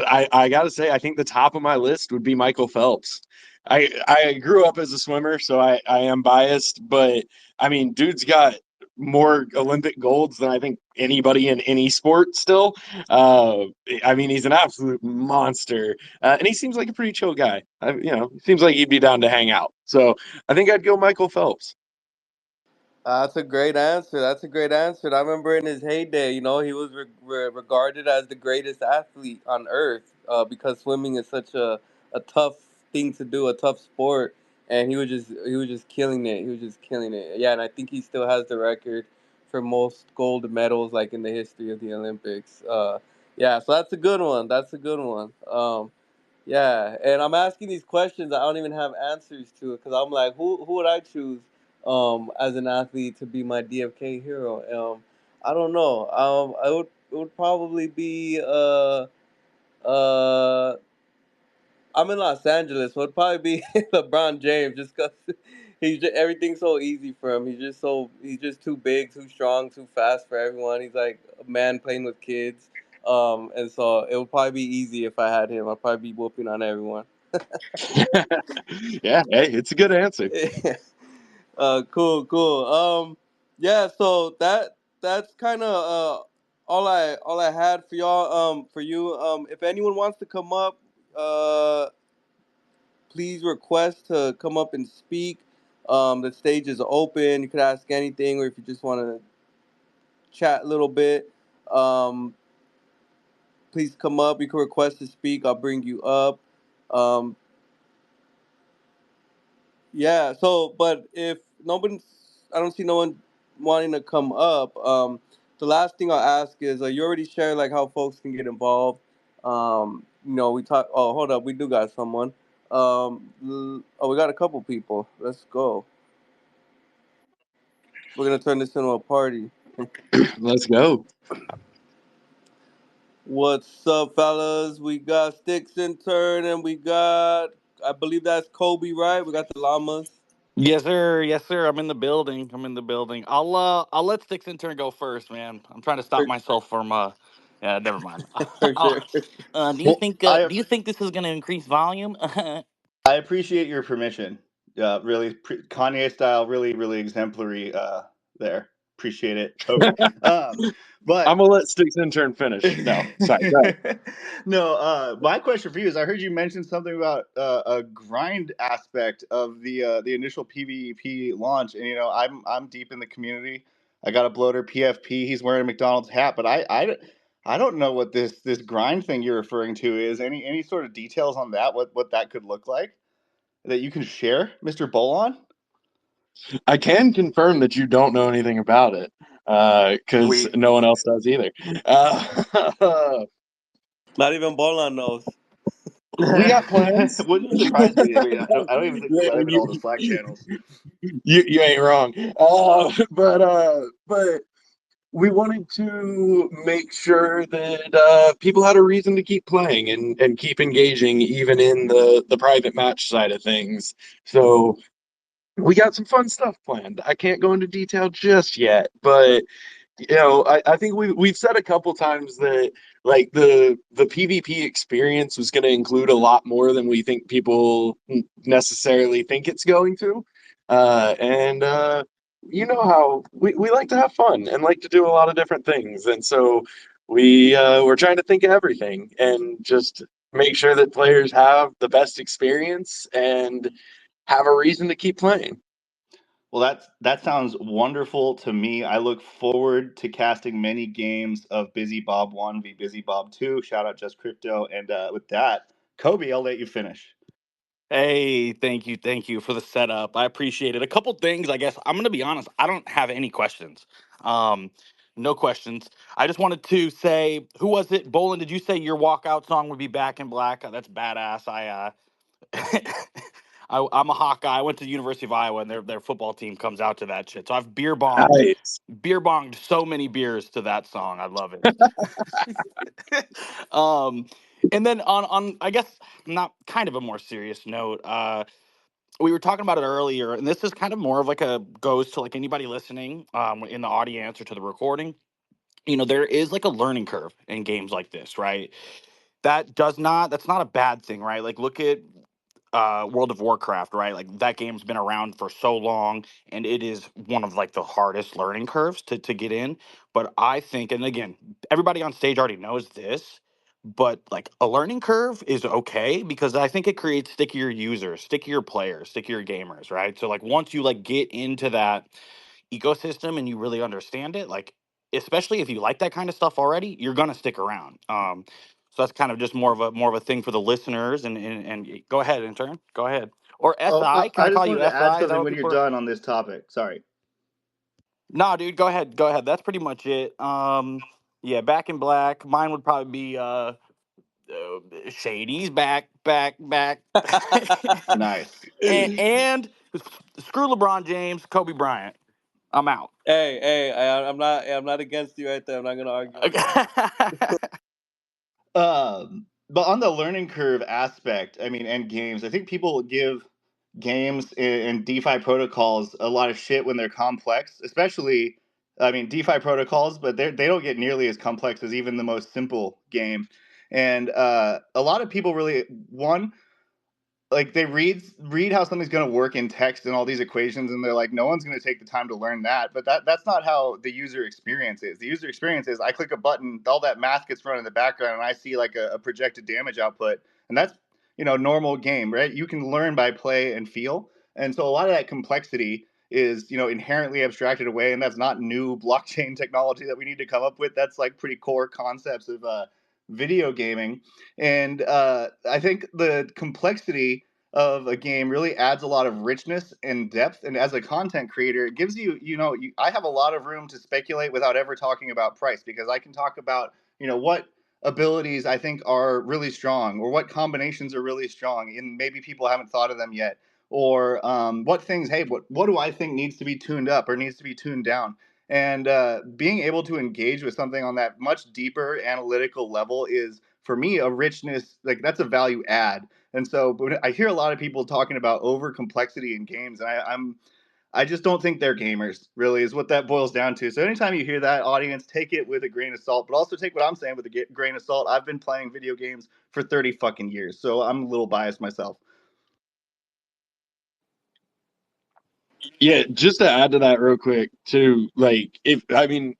I gotta say, I think the top of my list would be Michael Phelps. I grew up as a swimmer, so I am biased, but I mean, dude's got more Olympic golds than I think anybody in any sport still. Uh, I mean, he's an absolute monster, and he seems like a pretty chill guy. Seems like he'd be down to hang out. So I think I'd go Michael Phelps. That's a great answer. That's a great answer. I remember in his heyday, he was regarded as the greatest athlete on earth because swimming is such a tough thing to do, a tough sport, and he was just killing it. He was just killing it. Yeah, and I think he still has the record for most gold medals like in the history of the Olympics. Yeah, so that's a good one. That's a good one. Yeah, and I'm asking these questions I don't even have answers to it because I'm like, who would I choose as an athlete to be my DFK hero? I don't know. It would probably be uh I'm in Los Angeles, so it'd probably be LeBron James just because everything's so easy for him. He's just too big, too strong, too fast for everyone. He's like a man playing with kids. And so it would probably be easy if I had him. I'd probably be whooping on everyone. Yeah, hey, it's a good answer. Cool, cool. Yeah. So that's kind of all I had for y'all. For you. If anyone wants to come up, please request to come up and speak. The stage is open. You could ask anything, or if you just want to chat a little bit, um, please come up. You can request to speak. I'll bring you up. Um, Yeah. So, but if nobody, I don't see no one wanting to come up. The last thing I'll ask is, you already shared like how folks can get involved. We talk. Oh, hold up, we do got someone. Oh, we got a couple people. Let's go. We're gonna turn this into a party. Let's go. What's up, fellas? We got Sticks in turn, and we got, I believe that's Kobe, right? We got the llamas Yes, sir. Yes, sir. I'm in the building. I'm in the building. I'll let Sticks Intern go first, man. I'm trying to stop for, myself from yeah, never mind. for sure. Well, I Do you think this is gonna increase volume? I appreciate your permission. Really, Kanye style, really, really exemplary. There, appreciate it, Kobe. But I'm gonna let Sticks intern finish. No, sorry. Go ahead. no, my question for you is: I heard you mention something about a grind aspect of the initial PvP launch, and I'm deep in the community. I got a bloater PFP. He's wearing a McDonald's hat, but I don't know what this grind thing you're referring to is. Any sort of details on that? What that could look like that you can share, Mister Bolon? I can confirm that you don't know anything about it, because Sweet. no one else does either. Uh, Not even Bolan knows. we got plans. Wouldn't surprise me. I mean, I don't even think we Yeah, let him in all the Slack channels. you ain't wrong. But we wanted to make sure that people had a reason to keep playing and keep engaging even in the private match side of things. So we got some fun stuff planned. I can't go into detail just yet, but I think we've said a couple times that like the PvP experience was going to include a lot more than we think people necessarily think it's going to. And you know how we like to have fun and like to do a lot of different things. And so we're trying to think of everything and just make sure that players have the best experience and have a reason to keep playing. Well, that sounds wonderful to me. I look forward to casting many games of Busy Bob 1 v Busy Bob 2. Shout out Just Crypto. And with that, Kobe, I'll let you finish. Hey, thank you for the setup. I appreciate it. A couple things, I guess. I'm gonna be honest. I don't have any questions. Um, no questions. I just wanted to say, who was it? Bolin, did you say your walkout song would be Back in Black? That's badass. I'm a Hawkeye. I went to the University of Iowa, and their football team comes out to that shit. So I've Nice. beer bonged so many beers to that song. I love it. um, and then on I guess not kind of a more serious note. We were talking about it earlier, and this is kind of more of like a goes to like anybody listening in the audience or to the recording. There is like a learning curve in games like this, right? That's not a bad thing, right? Like look at World of Warcraft, right? Like that game's been around for so long, and it is one of like the hardest learning curves to get in. But I think, and again, everybody on stage already knows this, but like a learning curve is okay because I think it creates stickier users, stickier players, stickier gamers, right? So like once you like get into that ecosystem and you really understand it, like especially if you like that kind of stuff already, you're gonna stick around. So that's kind of just more of a thing for the listeners. And go ahead, intern, go ahead. Or Oh, SI, can I I just call you wanted to SI? add Is that something what when you're people are? done on this topic. Sorry. Nah, dude, go ahead, go ahead. That's pretty much it. Yeah, Back in Black. Mine would probably be Shady's back. Nice. And screw LeBron James, Kobe Bryant. I'm out. I'm not against you right there. I'm not gonna argue with you. But on the learning curve aspect, I mean, and games, I think people give games and DeFi protocols a lot of shit when they're complex, especially, I mean, DeFi protocols, but they don't get nearly as complex as even the most simple game. And a lot of people really, one, like they read how something's going to work in text and all these equations, and they're like, no one's going to take the time to learn that. But that's not how the user experience is. The user experience is I click a button, all that math gets run in the background, and I see like a projected damage output, and that's normal game, right? You can learn by play and feel, and so a lot of that complexity is inherently abstracted away, and that's not new blockchain technology that we need to come up with. That's like pretty core concepts of video gaming. And I think the complexity of a game really adds a lot of richness and depth. And as a content creator, it gives I have a lot of room to speculate without ever talking about price, because I can talk about, what abilities I think are really strong, or what combinations are really strong, and maybe people haven't thought of them yet. Or what things, hey, what do I think needs to be tuned up or needs to be tuned down? And being able to engage with something on that much deeper analytical level is, for me, a richness, like that's a value add. And so, but I hear a lot of people talking about over complexity in games, and I just don't think they're gamers. Really, is what that boils down to. So anytime you hear that, audience, take it with a grain of salt, but also take what I'm saying with a grain of salt. I've been playing video games for 30 fucking years, so I'm a little biased myself. Yeah, just to add to that real quick, too, like if I mean,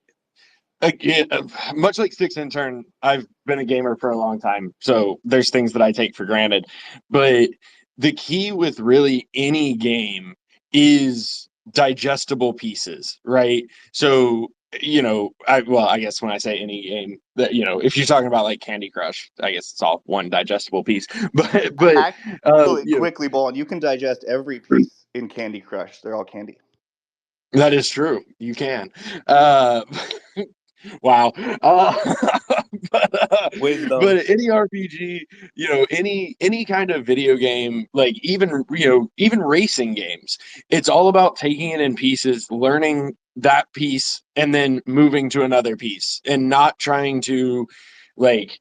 again, much like Six Intern, I've been a gamer for a long time, so there's things that I take for granted. But the key with really any game is digestible pieces, right? So, I guess when I say any game, that if you're talking about like Candy Crush, I guess it's all one digestible piece. But Actually, quickly, Ball, and you can digest every piece in Candy Crush. They're all candy. that is true. You can. Uh, wow. Wisdom. But any RPG, any kind of video game, like even racing games, it's all about taking it in pieces, learning that piece, and then moving to another piece, and not trying to like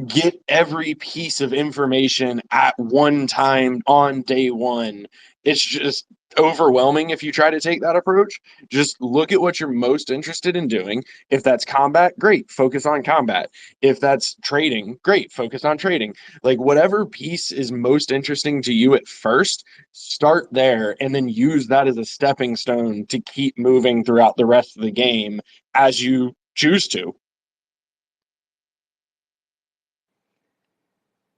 get every piece of information at one time on day one. It's just overwhelming if you try to take that approach. Just look at what you're most interested in doing. If that's combat, great, focus on combat. If that's trading, great, focus on trading. Like whatever piece is most interesting to you at first, start there and then use that as a stepping stone to keep moving throughout the rest of the game as you choose to.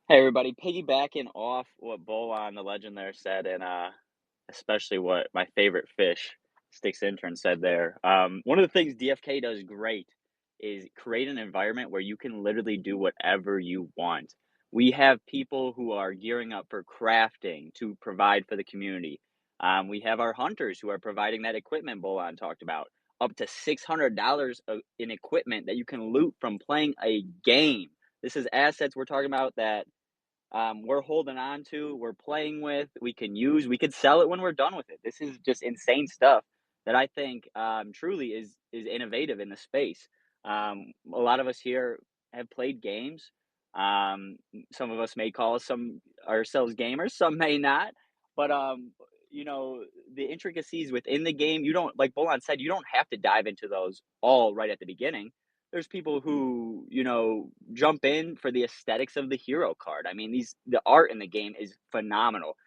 Hey everybody, piggybacking off what Bolon, the legend there, said, and especially what my favorite fish, Sticks Intern, said there. One of the things DFK does great is create an environment where you can literally do whatever you want. We have people who are gearing up for crafting to provide for the community. We have our hunters who are providing that equipment Bolon talked about, up to $600 in equipment that you can loot from playing a game. This is assets we're talking about that we're holding on to, we're playing with, we can use, we could sell it when we're done with it. This is just insane stuff that I think truly is innovative in the space. A lot of us here have played games. Some of us may call ourselves gamers, some may not. But you know, the intricacies within the game, you don't, like Bolon said, you don't have to dive into those all right at the beginning. There's people who, you know, jump in for the aesthetics of the hero card. I mean, the art in the game is phenomenal.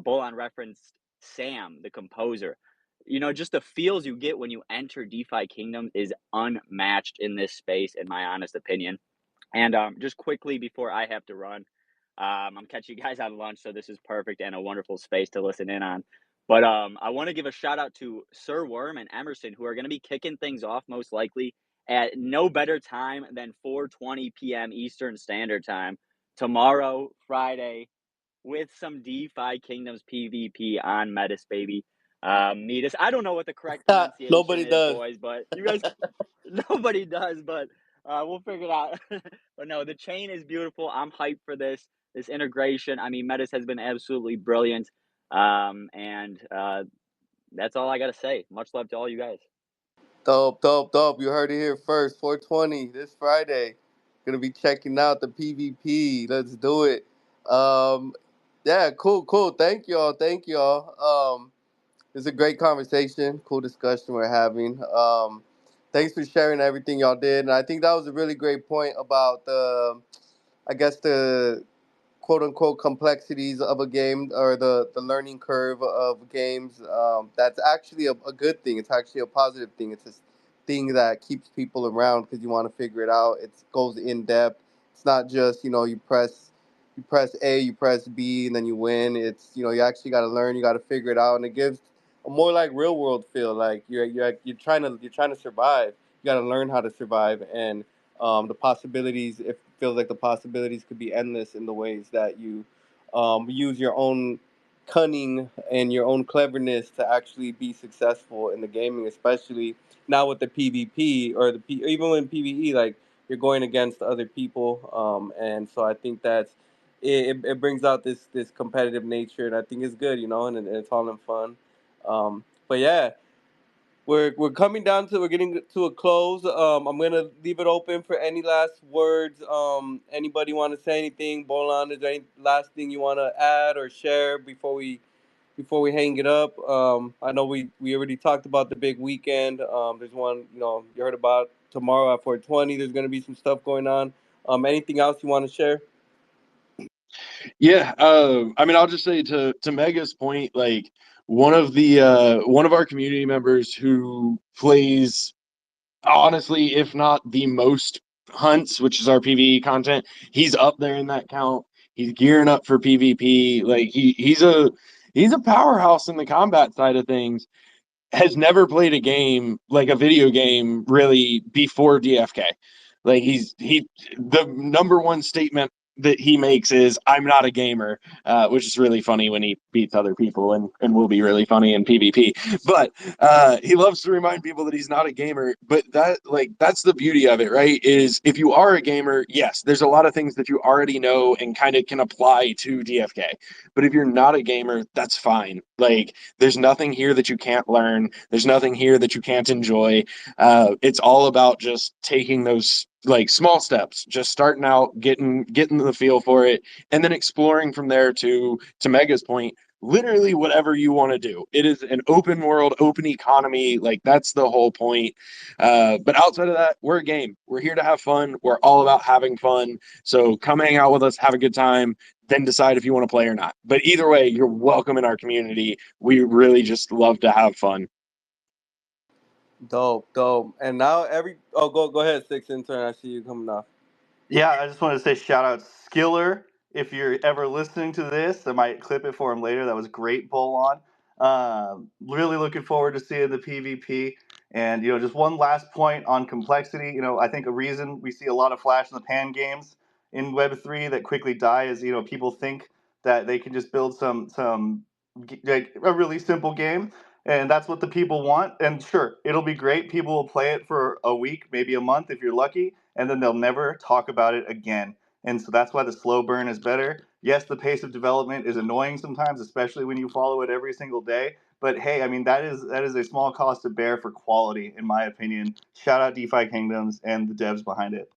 Bolon referenced Sam, the composer. You know, just the feels you get when you enter DeFi Kingdom is unmatched in this space, in my honest opinion. And just quickly before I have to run, I'm catching you guys on lunch, so this is perfect and a wonderful space to listen in on. But I want to give a shout out to Sir Worm and Emerson, who are going to be kicking things off most likely at no better time than 4:20 p.m. Eastern Standard Time tomorrow, Friday, with some DeFi Kingdoms PvP on Metis, baby. Metis. I don't know what the correct pronunciation Nobody is, does. boys, but you guys, nobody does, but we'll figure it out. But no, the chain is beautiful. I'm hyped for this integration. I mean, Metis has been absolutely brilliant. And that's all I got to say. Much love to all you guys. Dope, dope, dope. You heard it here first. 420 this Friday. Gonna be checking out the PvP. Let's do it. Um, yeah, cool, cool. Thank y'all. Thank y'all. It's a great conversation, cool discussion we're having. Thanks for sharing everything y'all did, and I think that was a really great point about I guess the quote unquote complexities of a game or the learning curve of games. That's actually a good thing. It's actually a positive thing. It's a thing that keeps people around because you want to figure it out. It goes in depth. It's not just you press A, you press B, and then you win. It's you actually got to learn. You got to figure it out, and it gives a more like real world feel. Like you're trying to survive. You got to learn how to survive, and the possibilities. It feels like the possibilities could be endless in the ways that you use your own cunning and your own cleverness to actually be successful in the gaming, especially now with the PvP or even in PvE, like you're going against other people, and so I think that's it brings out this competitive nature, and I think it's good, and it's all in fun. But yeah, we're coming down to we're getting to a close. I'm gonna leave it open for any last words. Anybody want to say anything? Bolan, is there any last thing you want to add or share before we hang it up? I know we already talked about the big weekend. There's one you heard about tomorrow at 420. There's gonna be some stuff going on. Anything else you want to share? Yeah, I mean, I'll just say to Mega's point, like one of our community members who plays honestly, if not the most hunts, which is our PvE content, he's up there in that count. He's gearing up for PvP. Like he's a powerhouse in the combat side of things. Has never played a game like a video game really before DFK. Like the number one statement that he makes is I'm not a gamer, which is really funny when he beats other people and will be really funny in PvP. But he loves to remind people that he's not a gamer. But that's the beauty of it, right? Is if you are a gamer, yes, there's a lot of things that you already know and kind of can apply to DFK. But if you're not a gamer, that's fine. Like there's nothing here that you can't learn. There's nothing here that you can't enjoy. It's all about just taking those like small steps, just starting out, getting the feel for it, and then exploring from there to Mega's point, literally whatever you want to do. It is an open world, open economy. Like that's the whole point. But outside of that, we're a game. We're here to have fun. We're all about having fun. So come hang out with us, have a good time, then decide if you want to play or not. But either way, you're welcome in our community. We really just love to have fun. Dope, dope. And now go ahead, Six Intern. I see you coming off. Yeah, I just wanted to say shout out Skiller. If you're ever listening to this, I might clip it for him later. That was great, Bull on. Really looking forward to seeing the PvP. And just one last point on complexity. I think a reason we see a lot of flash in the pan games in Web 3 that quickly die is people think that they can just build some like a really simple game, and that's what the people want. And sure, it'll be great. People will play it for a week, maybe a month if you're lucky, and then they'll never talk about it again. And so that's why the slow burn is better. Yes, the pace of development is annoying sometimes, especially when you follow it every single day. But hey, I mean that is a small cost to bear for quality, in my opinion. Shout out DeFi Kingdoms and the devs behind it.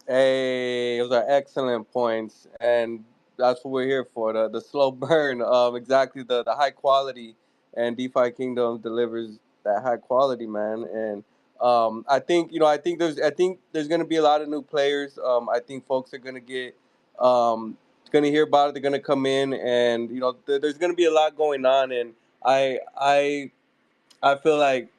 Hey, those are excellent points, and that's what we're here for. The slow burn, exactly the high quality, and DeFi Kingdom delivers that high quality, man. And I think there's gonna be a lot of new players. I think folks are gonna hear about it. They're gonna come in, and there's gonna be a lot going on. And I I I feel like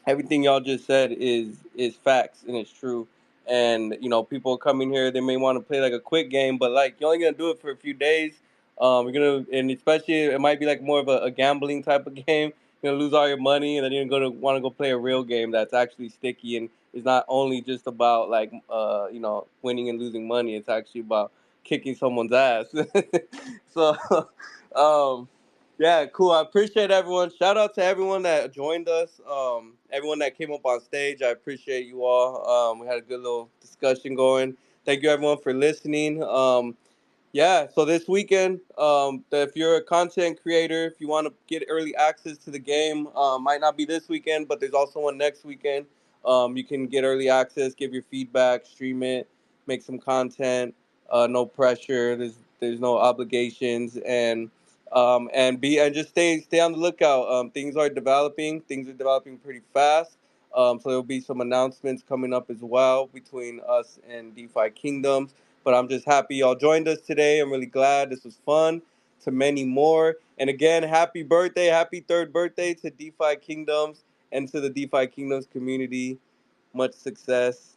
everything y'all just said is facts and it's true. And people coming here, they may want to play like a quick game, but like you're only gonna do it for a few days. You're gonna, and especially it might be like more of a gambling type of game. You're gonna lose all your money, and then you're gonna want to go play a real game that's actually sticky and is not only just about like winning and losing money. It's actually about kicking someone's ass. So, um, yeah, cool. I appreciate everyone. Shout out to everyone that joined us. Everyone that came up on stage. I appreciate you all. We had a good little discussion going. Thank you everyone for listening. Yeah, so this weekend, if you're a content creator, if you want to get early access to the game, might not be this weekend, but there's also one next weekend. You can get early access, give your feedback, stream it, make some content. No pressure. There's no obligations, and just stay on the lookout. Things are developing. Things are developing pretty fast. So there'll be some announcements coming up as well between us and DeFi Kingdoms. But I'm just happy y'all joined us today. I'm really glad this was fun. To many more. And again, happy birthday, happy third birthday to DeFi Kingdoms and to the DeFi Kingdoms community. Much success.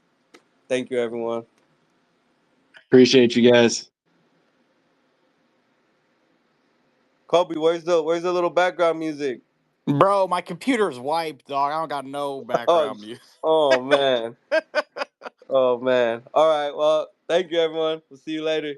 Thank you, everyone. Appreciate you guys. Kobe, where's the little background music? Bro, my computer's wiped, dog. I don't got no Oh, background music. oh man. Oh man. All right. Well, thank you, everyone. We'll see you later.